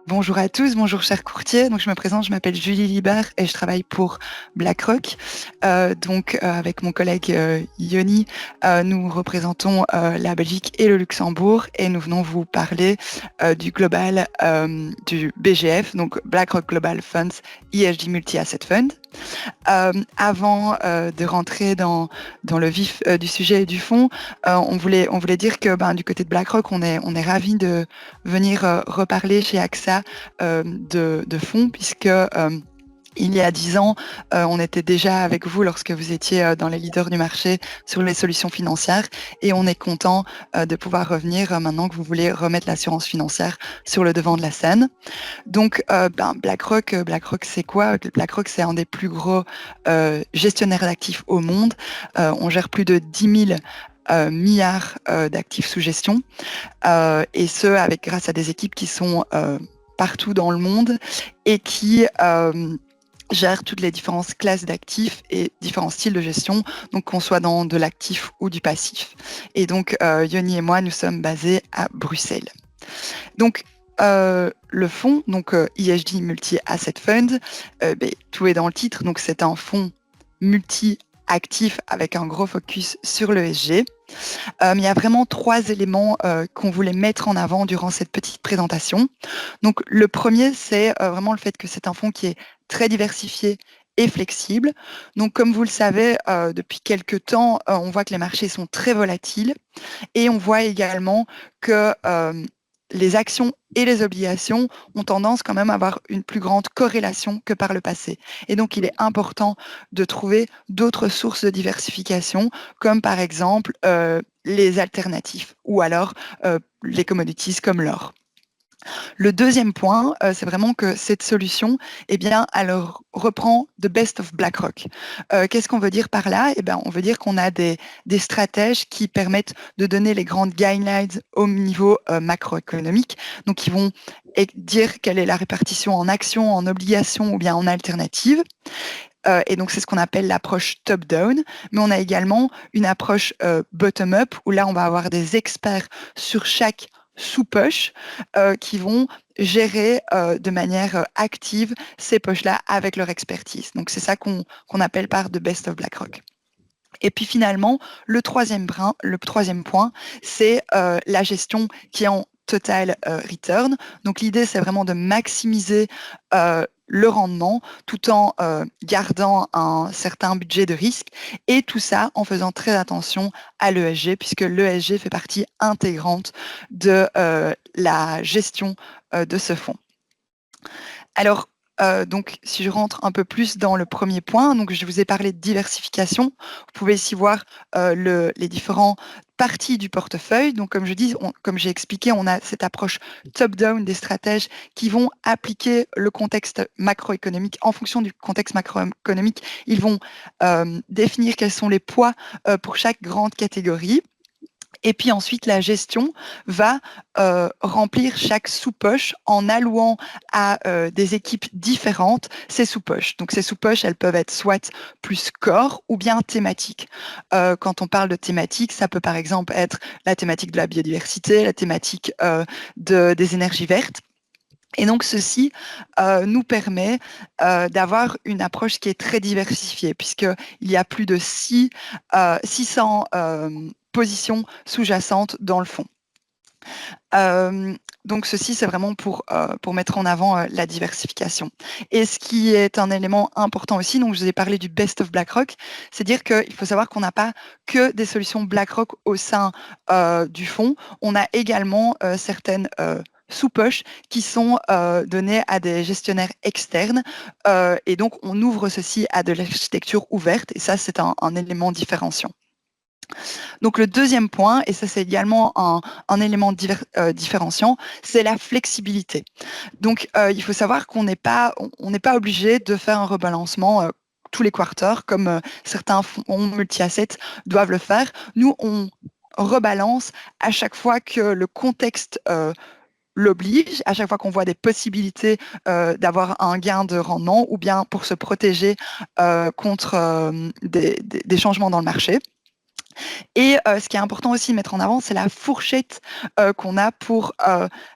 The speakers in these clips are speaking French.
Bonjour à tous, bonjour chers courtiers. Donc je me présente, je m'appelle Julie Libert et je travaille pour BlackRock. Avec mon collègue Yoni, nous représentons la Belgique et le Luxembourg et nous venons vous parler du BGF, donc BlackRock Global Funds ESG Multi-Asset Fund. Avant de rentrer dans le vif du sujet et du fond, on voulait dire que du côté de BlackRock, on est ravis de venir reparler chez AXA de fonds, puisque il y a 10 ans, on était déjà avec vous lorsque vous étiez dans les leaders du marché sur les solutions financières et on est content de pouvoir revenir maintenant que vous voulez remettre l'assurance financière sur le devant de la scène. Donc, BlackRock, c'est quoi? BlackRock, c'est un des plus gros gestionnaires d'actifs au monde. On gère plus de 10 000 milliards d'actifs sous gestion, et ce, grâce à des équipes qui sont partout dans le monde et qui gèrent toutes les différentes classes d'actifs et différents styles de gestion, donc qu'on soit dans de l'actif ou du passif. Et donc, Yoni et moi, nous sommes basés à Bruxelles. Donc, le fonds, donc ESG Multi-Asset Fund, tout est dans le titre. Donc, c'est un fonds multi-actif avec un gros focus sur l'ESG. Il y a vraiment 3 éléments qu'on voulait mettre en avant durant cette petite présentation. Donc, le premier, c'est vraiment le fait que c'est un fonds qui est très diversifié et flexible. Donc, comme vous le savez, depuis quelques temps, on voit que les marchés sont très volatiles et on voit également que les actions et les obligations ont tendance quand même à avoir une plus grande corrélation que par le passé. Et donc, il est important de trouver d'autres sources de diversification, comme par exemple les alternatifs ou alors les commodities comme l'or. Le deuxième point, c'est vraiment que cette solution, eh bien, elle reprend the best of BlackRock. Qu'est-ce qu'on veut dire par là? Eh bien, on veut dire qu'on a des stratèges qui permettent de donner les grandes guidelines au niveau macroéconomique. Donc, ils vont dire quelle est la répartition en actions, en obligations ou bien en alternatives. Et donc, c'est ce qu'on appelle l'approche top-down. Mais on a également une approche bottom-up, où là, on va avoir des experts sur chaque sous-poche qui vont gérer de manière active ces poches-là avec leur expertise. Donc, c'est ça qu'on appelle par The Best of BlackRock. Et puis finalement, le troisième point, c'est la gestion qui est en total return. Donc l'idée, c'est vraiment de maximiser le rendement tout en gardant un certain budget de risque et tout ça en faisant très attention à l'ESG puisque l'ESG fait partie intégrante de la gestion de ce fonds. Alors, donc, si je rentre un peu plus dans le premier point, donc je vous ai parlé de diversification. Vous pouvez ici voir les différentes parties du portefeuille. Donc, comme je dis, comme j'ai expliqué, on a cette approche top-down des stratèges qui vont appliquer le contexte macroéconomique. En fonction du contexte macroéconomique, ils vont définir quels sont les poids pour chaque grande catégorie. Et puis ensuite, la gestion va remplir chaque sous-poche en allouant à des équipes différentes ces sous-poches. Donc ces sous-poches, elles peuvent être soit plus core ou bien thématiques. Quand on parle de thématiques, ça peut par exemple être la thématique de la biodiversité, la thématique des énergies vertes. Et donc, ceci nous permet d'avoir une approche qui est très diversifiée, puisqu'il y a plus de 600 positions sous-jacentes dans le fond. Donc, ceci, c'est vraiment pour mettre en avant la diversification. Et ce qui est un élément important aussi, donc je vous ai parlé du Best of BlackRock, c'est dire qu'il faut savoir qu'on n'a pas que des solutions BlackRock au sein du fonds, on a également certaines sous-poches qui sont données à des gestionnaires externes. Et donc, on ouvre ceci à de l'architecture ouverte, et ça, c'est un élément différenciant. Donc le deuxième point, et ça c'est également un élément différenciant, c'est la flexibilité. Donc il faut savoir qu'on n'est pas obligé de faire un rebalancement tous les quarters comme certains fonds multi-assets doivent le faire. Nous, on rebalance à chaque fois que le contexte l'oblige, à chaque fois qu'on voit des possibilités d'avoir un gain de rendement ou bien pour se protéger contre des changements dans le marché. Et ce qui est important aussi de mettre en avant, c'est la fourchette qu'on a pour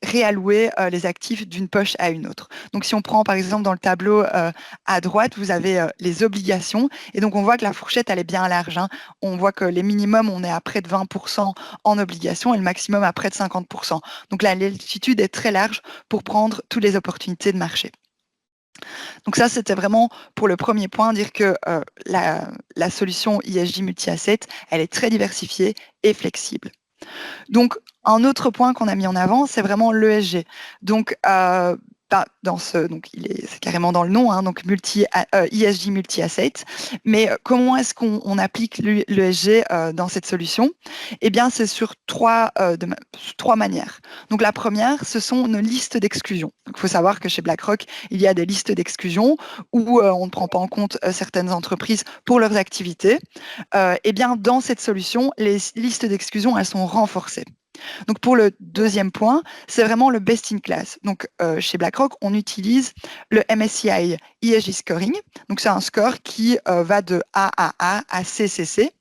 réallouer les actifs d'une poche à une autre. Donc, si on prend par exemple dans le tableau à droite, vous avez les obligations. Et donc, on voit que la fourchette, elle est bien large, hein. On voit que les minimums, on est à près de 20% en obligations et le maximum à près de 50%. Donc, la latitude est très large pour prendre toutes les opportunités de marché. Donc ça, c'était vraiment pour le premier point, dire que la solution ESG multi-asset, elle est très diversifiée et flexible. Donc, un autre point qu'on a mis en avant, c'est vraiment l'ESG. Donc, donc c'est carrément dans le nom, hein, donc ESG multi-asset. Mais comment est-ce qu'on applique l'ESG dans cette solution? Eh bien, c'est sur trois manières. Donc, la première, ce sont nos listes d'exclusion. Il faut savoir que chez BlackRock, il y a des listes d'exclusion où on ne prend pas en compte certaines entreprises pour leurs activités. Eh bien, dans cette solution, les listes d'exclusion, elles sont renforcées. Donc, pour le deuxième point, c'est vraiment le best in class. Donc, chez BlackRock, on utilise le MSCI ESG Scoring. Donc, c'est un score qui va de A à CCC.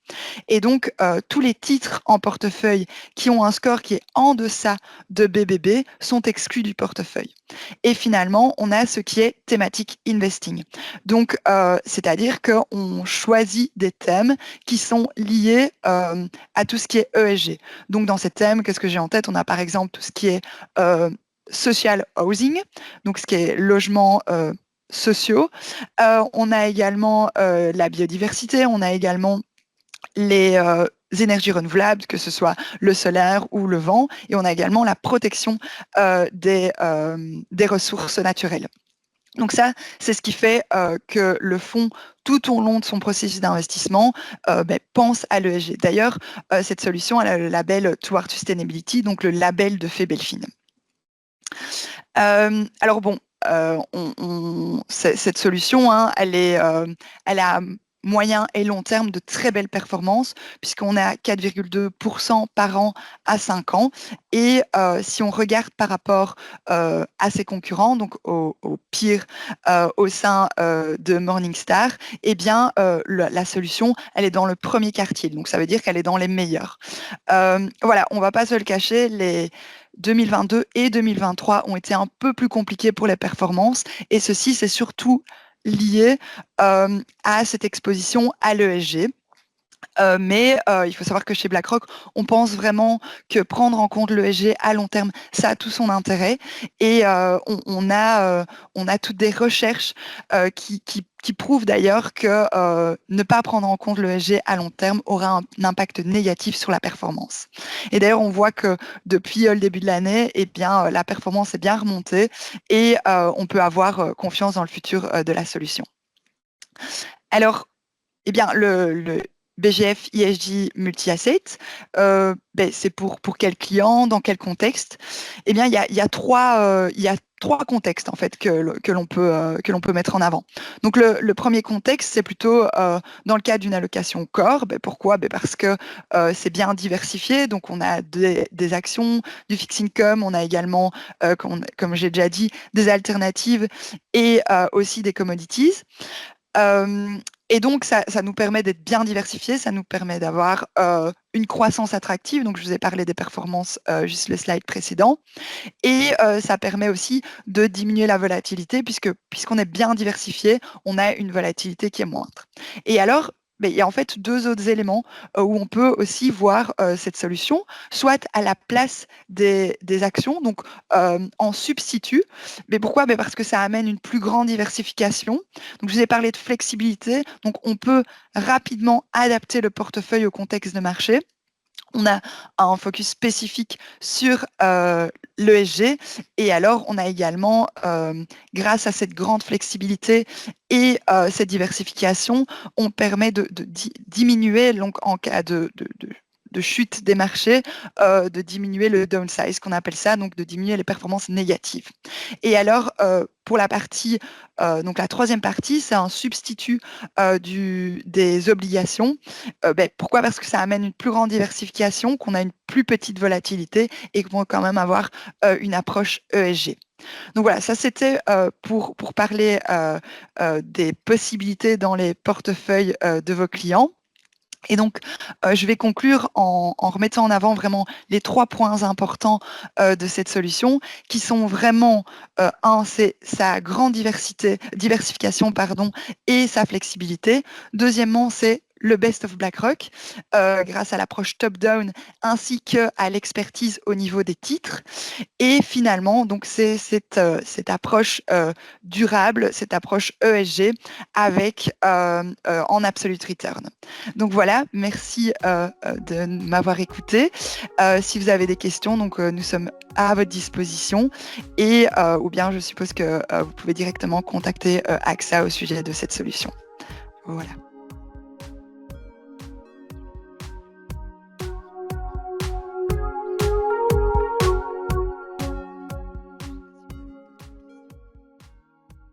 Et donc, tous les titres en portefeuille qui ont un score qui est en deçà de BBB sont exclus du portefeuille. Et finalement, on a ce qui est thématique investing. Donc, c'est-à-dire qu'on choisit des thèmes qui sont liés à tout ce qui est ESG. Donc, dans ces thèmes, qu'est-ce que j'ai en tête? On a par exemple tout ce qui est social housing, donc ce qui est logement sociaux. On a également la biodiversité, on a également les énergies renouvelables, que ce soit le solaire ou le vent, et on a également la protection des ressources naturelles. Donc ça, c'est ce qui fait que le fonds, tout au long de son processus d'investissement, pense à l'ESG. D'ailleurs, cette solution, elle a le label Toward Sustainability, donc le label de Febelfin. Alors bon, cette solution, hein, elle a moyen et long terme de très belles performances, puisqu'on est à 4,2% par an à 5 ans. Et si on regarde par rapport à ses concurrents, donc au pire au sein de Morningstar, eh bien, la solution, elle est dans le premier quartile. Donc, ça veut dire qu'elle est dans les meilleurs. Voilà, on ne va pas se le cacher, les 2022 et 2023 ont été un peu plus compliqués pour les performances. Et ceci, c'est surtout lié à cette exposition à l'ESG. Mais il faut savoir que chez BlackRock, on pense vraiment que prendre en compte l'ESG à long terme, ça a tout son intérêt. Et on a toutes des recherches qui prouvent d'ailleurs que ne pas prendre en compte l'ESG à long terme aura un impact négatif sur la performance. Et d'ailleurs, on voit que depuis le début de l'année, eh bien, la performance est bien remontée et on peut avoir confiance dans le futur de la solution. Alors, eh bien, le BGF ESG Multi-Asset, c'est pour quel client, dans quel contexte? Eh bien, il y a trois contextes en fait que l'on peut mettre en avant. Donc, le premier contexte, c'est plutôt dans le cas d'une allocation core. Pourquoi? Parce que c'est bien diversifié. Donc, on a des actions, du fixed income, on a également, comme j'ai déjà dit, des alternatives et aussi des commodities. Euh, et donc, ça nous permet d'être bien diversifiés, ça nous permet d'avoir une croissance attractive. Donc, je vous ai parlé des performances juste le slide précédent. Et ça permet aussi de diminuer la volatilité, puisqu'on est bien diversifié, on a une volatilité qui est moindre. Et alors, il y a en fait deux autres éléments où on peut aussi voir cette solution, soit à la place des actions, donc en substitut. Mais pourquoi? Parce que ça amène une plus grande diversification. Donc, je vous ai parlé de flexibilité, donc on peut rapidement adapter le portefeuille au contexte de marché. On a un focus spécifique sur l'ESG et alors on a également, grâce à cette grande flexibilité et cette diversification, on permet de diminuer donc, en cas de chute des marchés, de diminuer le downsize, qu'on appelle ça, donc de diminuer les performances négatives. Et alors, pour la partie, donc la troisième partie, c'est un substitut des obligations. Pourquoi? Parce que ça amène une plus grande diversification, qu'on a une plus petite volatilité et qu'on va quand même avoir une approche ESG. Donc voilà, ça c'était pour parler des possibilités dans les portefeuilles de vos clients. Et donc, je vais conclure en remettant en avant vraiment les 3 points importants, de cette solution qui sont vraiment, 1, c'est sa grande diversification, pardon, et sa flexibilité. Deuxièmement, c'est le best of BlackRock, grâce à l'approche top-down ainsi qu'à l'expertise au niveau des titres. Et finalement, donc c'est cette approche durable, cette approche ESG avec en absolute return. Donc voilà, merci de m'avoir écouté. Si vous avez des questions, donc nous sommes à votre disposition et ou bien je suppose que vous pouvez directement contacter AXA au sujet de cette solution. Voilà.